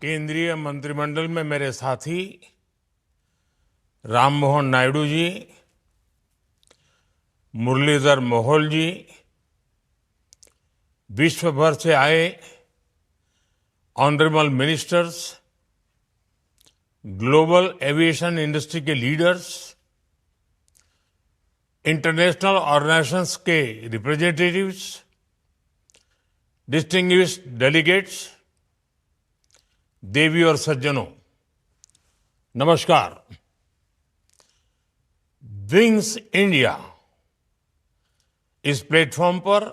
केंद्रीय मंत्रिमंडल में मेरे साथी राम मोहन नायडू जी, मुरलीधर मोहोल जी, विश्व भर से आए honourable ministers, global aviation industry के लीडर्स, इंटरनेशनल ऑर्गेनाइजेशंस के रिप्रेजेंटेटिव्स, डिस्टिंग्विश्ड डेलीगेट्स, देवी और सज्जनों, नमस्कार। विंग्स इंडिया इस प्लेटफॉर्म पर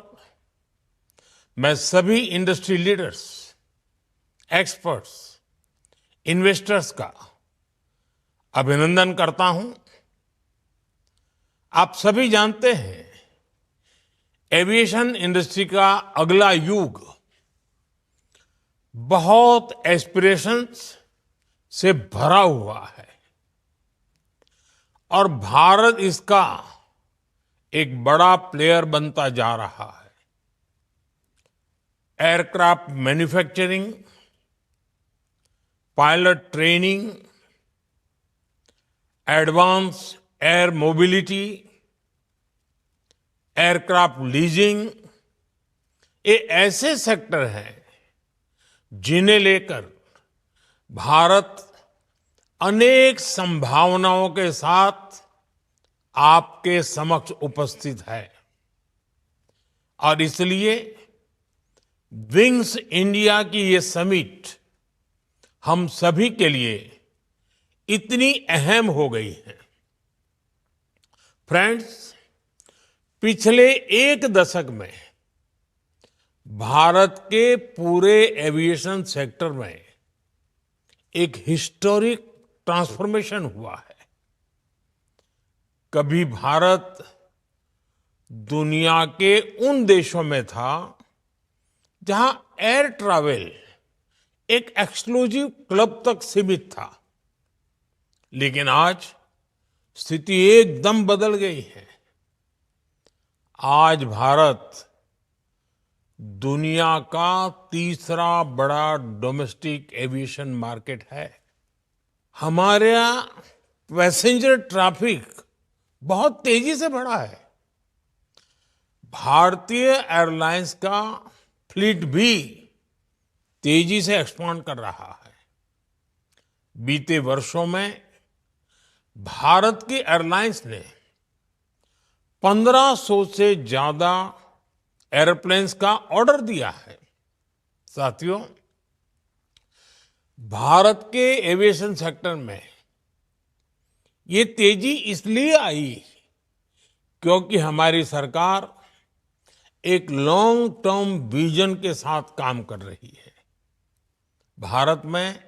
मैं सभी इंडस्ट्री लीडर्स, एक्सपर्ट्स, इन्वेस्टर्स का अभिनंदन करता हूं। आप सभी जानते हैं, एविएशन इंडस्ट्री का अगला युग बहुत एस्पिरेशंस से भरा हुआ है और भारत इसका एक बड़ा प्लेयर बनता जा रहा है। Aircraft manufacturing, pilot training, advance air mobility, aircraft leasing, ये ऐसे सेक्टर हैं जिन्हें लेकर भारत अनेक संभावनाओं के साथ आपके समक्ष उपस्थित है और इसलिए विंग्स इंडिया की ये समिट हम सभी के लिए इतनी अहम हो गई है। फ्रेंड्स, पिछले एक दशक में भारत के पूरे एविएशन सेक्टर में एक हिस्टोरिक ट्रांसफॉर्मेशन हुआ है। कभी भारत दुनिया के उन देशों में था जहां एयर ट्रैवल एक एक्सक्लूसिव क्लब तक सीमित था, लेकिन आज स्थिति एकदम बदल गई है। आज भारत दुनिया का तीसरा बड़ा डोमेस्टिक एविएशन मार्केट है। हमारे यहाँ पैसेंजर ट्रैफिक बहुत तेजी से बढ़ा है। भारतीय एयरलाइंस का फ्लीट भी तेजी से एक्सपांड कर रहा है। बीते वर्षों में भारत की एयरलाइंस ने 1500 से ज्यादा एयरप्लेन्स का ऑर्डर दिया है। साथियों, भारत के एविएशन सेक्टर में ये तेजी इसलिए आई क्योंकि हमारी सरकार एक लॉन्ग टर्म विजन के साथ काम कर रही है। भारत में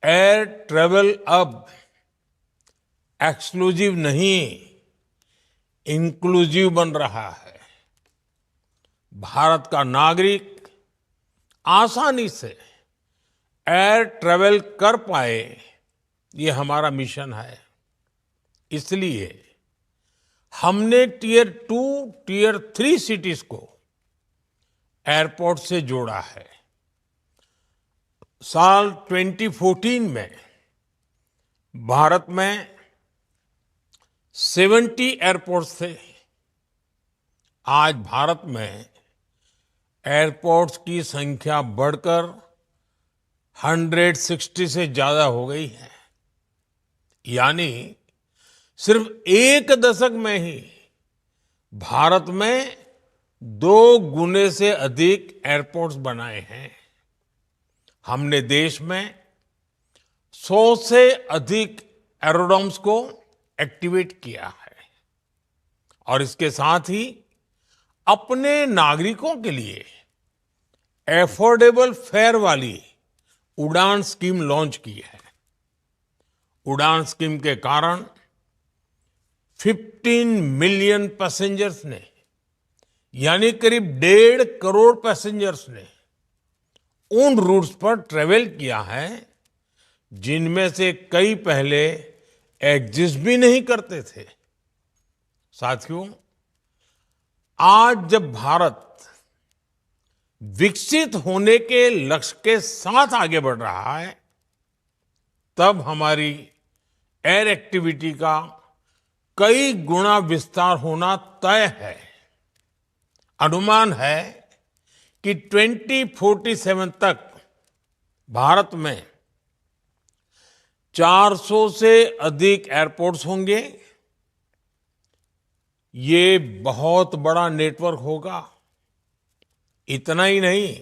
एयर ट्रैवल अब एक्सक्लूसिव नहीं, इंक्लूसिव बन रहा है। भारत का नागरिक आसानी से एयर ट्रैवल कर पाए, ये हमारा मिशन है। इसलिए हमने टियर 2, टियर 3 सिटीज को एयरपोर्ट से जोड़ा है। साल 2014 में भारत में 70 एयरपोर्ट्स थे। आज भारत में एयरपोर्ट्स की संख्या बढ़कर 160 से ज्यादा हो गई है। यानी सिर्फ एक दशक में ही भारत में 2 गुने से अधिक एयरपोर्ट्स बनाए हैं। हमने देश में 100 से अधिक एरोड्रोम्स को एक्टिवेट किया है और इसके साथ ही अपने नागरिकों के लिए एफोर्डेबल फेयर वाली उड़ान स्कीम लॉन्च की है। उड़ान स्कीम के कारण 15 मिलियन पैसेंजर्स ने, यानी करीब 1.5 करोड़ पैसेंजर्स ने उन रूट्स पर ट्रेवल किया है जिनमें से कई पहले एग्जिस्ट भी नहीं करते थे। साथियों, आज जब भारत विकसित होने के लक्ष्य के साथ आगे बढ़ रहा है, तब हमारी एयर एक्टिविटी का कई गुना विस्तार होना तय है। अनुमान है कि 2047 तक भारत में 400 से अधिक एयरपोर्ट्स होंगे। ये बहुत बड़ा नेटवर्क होगा। इतना ही नहीं,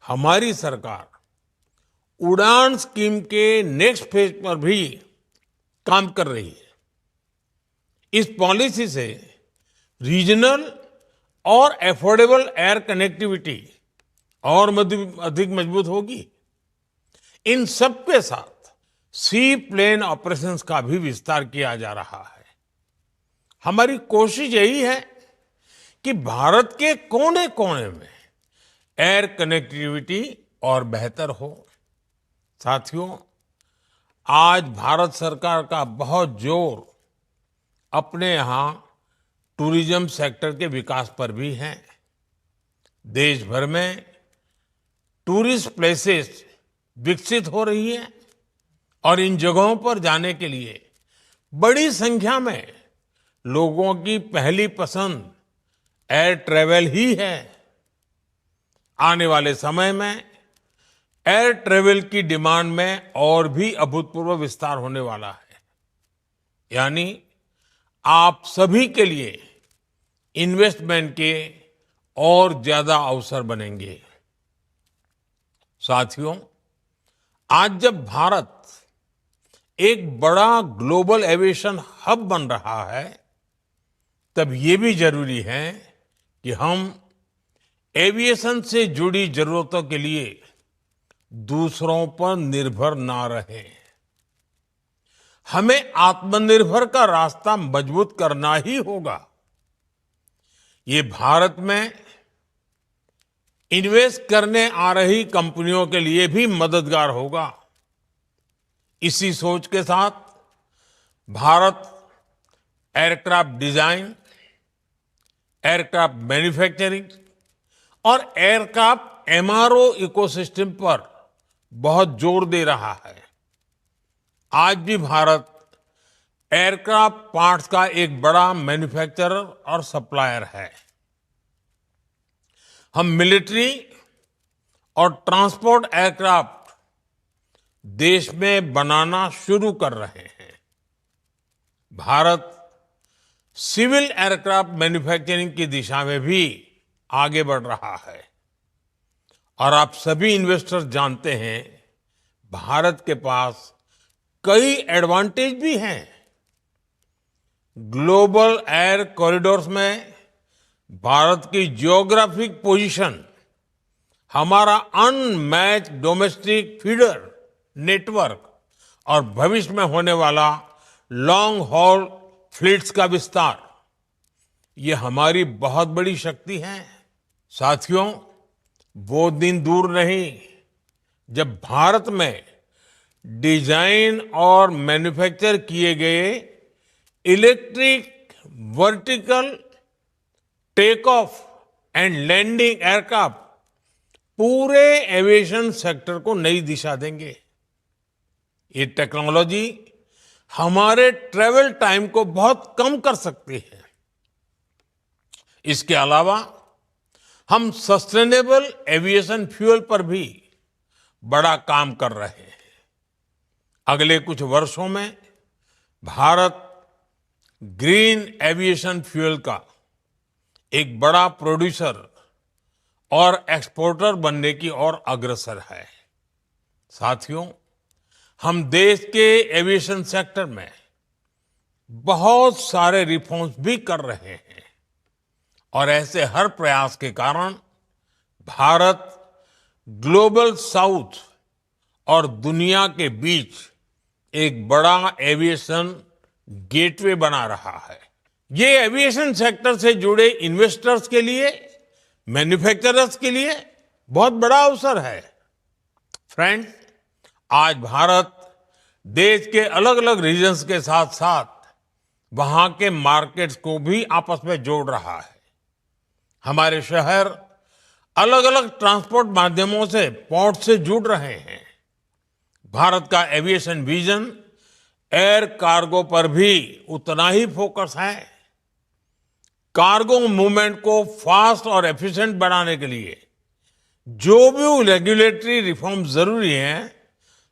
हमारी सरकार उड़ान स्कीम के नेक्स्ट फेज पर भी काम कर रही है। इस पॉलिसी से रीजनल और अफोर्डेबल एयर कनेक्टिविटी और अधिक मजबूत होगी। इन सब के साथ सी प्लेन ऑपरेशंस का भी विस्तार किया जा रहा है। हमारी कोशिश यही है कि भारत के कोने कोने में एयर कनेक्टिविटी और बेहतर हो। साथियों, आज भारत सरकार का बहुत जोर अपने यहां टूरिज्म सेक्टर के विकास पर भी है। देश भर में टूरिस्ट प्लेसेस विकसित हो रही है और इन जगहों पर जाने के लिए बड़ी संख्या में लोगों की पहली पसंद एयर ट्रैवल ही है। आने वाले समय में एयर ट्रैवल की डिमांड में और भी अभूतपूर्व विस्तार होने वाला है। यानी आप सभी के लिए इन्वेस्टमेंट के और ज्यादा अवसर बनेंगे। साथियों, आज जब भारत एक बड़ा ग्लोबल एविएशन हब बन रहा है, तब ये भी जरूरी है कि हम एविएशन से जुड़ी जरूरतों के लिए दूसरों पर निर्भर ना रहें। हमें आत्मनिर्भर का रास्ता मजबूत करना ही होगा। ये भारत में इन्वेस्ट करने आ रही कंपनियों के लिए भी मददगार होगा। इसी सोच के साथ Bharat aircraft design, aircraft manufacturing और एयरक्राफ्ट एमआरओ इकोसिस्टम पर बहुत जोर दे रहा है। आज भी भारत एयरक्राफ्ट पार्ट्स का एक बड़ा मैन्युफैक्चरर और सप्लायर है। हम मिलिट्री और ट्रांसपोर्ट एयरक्राफ्ट देश में बनाना शुरू कर रहे हैं। भारत सिविल एयरक्राफ्ट मैन्युफैक्चरिंग की दिशा में भी आगे बढ़ रहा है। और आप सभी इन्वेस्टर्स जानते हैं, भारत के पास कई एडवांटेज भी हैं। ग्लोबल एयर कॉरिडोर्स में भारत की जियोग्राफिक पोजीशन, हमारा अनमैच डोमेस्टिक फीडर नेटवर्क और भविष्य में होने वाला लॉन्ग हॉल फ्लीट्स का विस्तार, ये हमारी बहुत बड़ी शक्ति है। साथियों, वो दिन दूर नहीं जब भारत में डिजाइन और मैन्युफैक्चर किए गए electric vertical take off and landing aircraft पूरे एविएशन सेक्टर को नई दिशा देंगे। ये टेक्नोलॉजी हमारे ट्रैवल टाइम को बहुत कम कर सकती है। इसके अलावा हम सस्टेनेबल एविएशन फ्यूल पर भी बड़ा काम कर रहे हैं। अगले कुछ वर्षों में भारत ग्रीन एविएशन फ्यूल का एक बड़ा प्रोड्यूसर और एक्सपोर्टर बनने की ओर अग्रसर है। साथियों, हम देश के एविएशन सेक्टर में बहुत सारे रिफॉर्म्स भी कर रहे हैं और ऐसे हर प्रयास के कारण भारत ग्लोबल साउथ और दुनिया के बीच एक बड़ा एविएशन गेटवे बना रहा है। ये एविएशन सेक्टर से जुड़े इन्वेस्टर्स के लिए, मैन्युफैक्चरर्स के लिए बहुत बड़ा अवसर है। फ्रेंड्स, आज भारत देश के अलग अलग रीजन्स के साथ साथ वहां के मार्केट्स को भी आपस में जोड़ रहा है। हमारे शहर अलग अलग ट्रांसपोर्ट माध्यमों से पोर्ट से जुड़ रहे हैं। भारत का एविएशन विजन एयर कार्गो पर भी उतना ही फोकस है। कार्गो मूवमेंट को फास्ट और एफिशिएंट बनाने के लिए जो भी रेगुलेटरी रिफॉर्म जरूरी है,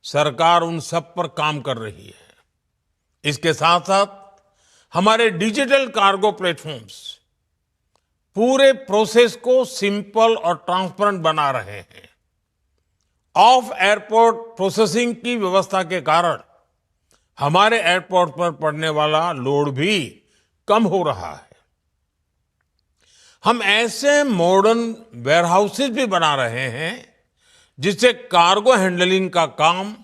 सरकार उन सब पर काम कर रही है। इसके साथ साथ हमारे डिजिटल कार्गो प्लेटफॉर्म्स पूरे प्रोसेस को सिंपल और ट्रांसपेरेंट बना रहे हैं। ऑफ एयरपोर्ट प्रोसेसिंग की व्यवस्था के कारण हमारे एयरपोर्ट पर पड़ने वाला लोड भी कम हो रहा है। हम ऐसे मॉडर्न वेयरहाउसेस भी बना रहे हैं जिससे कार्गो हैंडलिंग का काम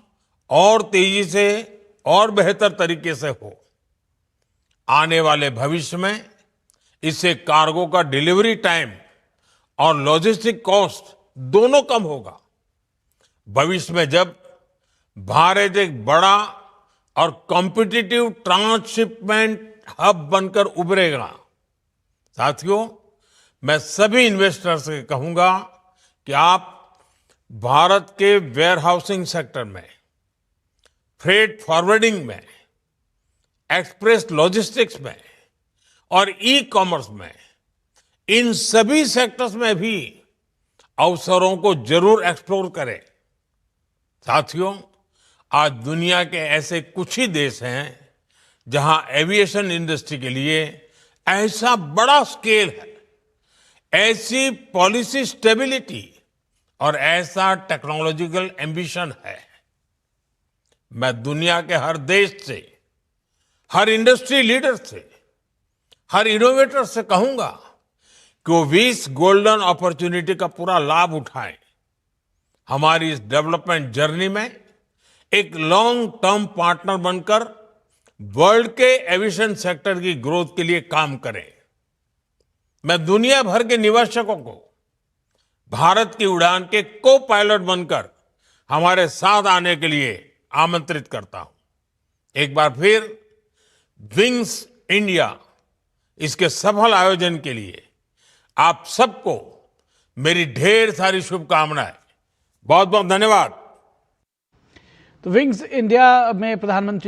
और तेजी से और बेहतर तरीके से हो। आने वाले भविष्य में इससे कार्गो का डिलीवरी टाइम और लॉजिस्टिक कॉस्ट दोनों कम होगा। भविष्य में जब भारत एक बड़ा और कॉम्पिटिटिव ट्रांसशिपमेंट हब बनकर उभरेगा, साथियों, मैं सभी इन्वेस्टर्स से कहूंगा कि आप भारत के वेयरहाउसिंग सेक्टर में, फ्रेट फॉरवर्डिंग में, एक्सप्रेस लॉजिस्टिक्स में और ई कॉमर्स में, इन सभी सेक्टर्स में भी अवसरों को जरूर एक्सप्लोर करें। साथियों, आज दुनिया के ऐसे कुछ ही देश हैं जहां एविएशन इंडस्ट्री के लिए ऐसा बड़ा स्केल है, ऐसी पॉलिसी स्टेबिलिटी और ऐसा टेक्नोलॉजिकल एम्बिशन है। मैं दुनिया के हर देश से, हर इंडस्ट्री लीडर से, हर इनोवेटर से कहूंगा कि वो इस गोल्डन अपॉर्चुनिटी का पूरा लाभ उठाएं। हमारी इस डेवलपमेंट जर्नी में एक लॉन्ग टर्म पार्टनर बनकर वर्ल्ड के एविएशन सेक्टर की ग्रोथ के लिए काम करें। मैं दुनिया भर के निवेशकों को भारत की उड़ान के को पायलट बनकर हमारे साथ आने के लिए आमंत्रित करता हूं। एक बार फिर विंग्स इंडिया इसके सफल आयोजन के लिए आप सबको मेरी ढेर सारी शुभकामनाएं। बहुत बहुत धन्यवाद। तो विंग्स इंडिया में प्रधानमंत्री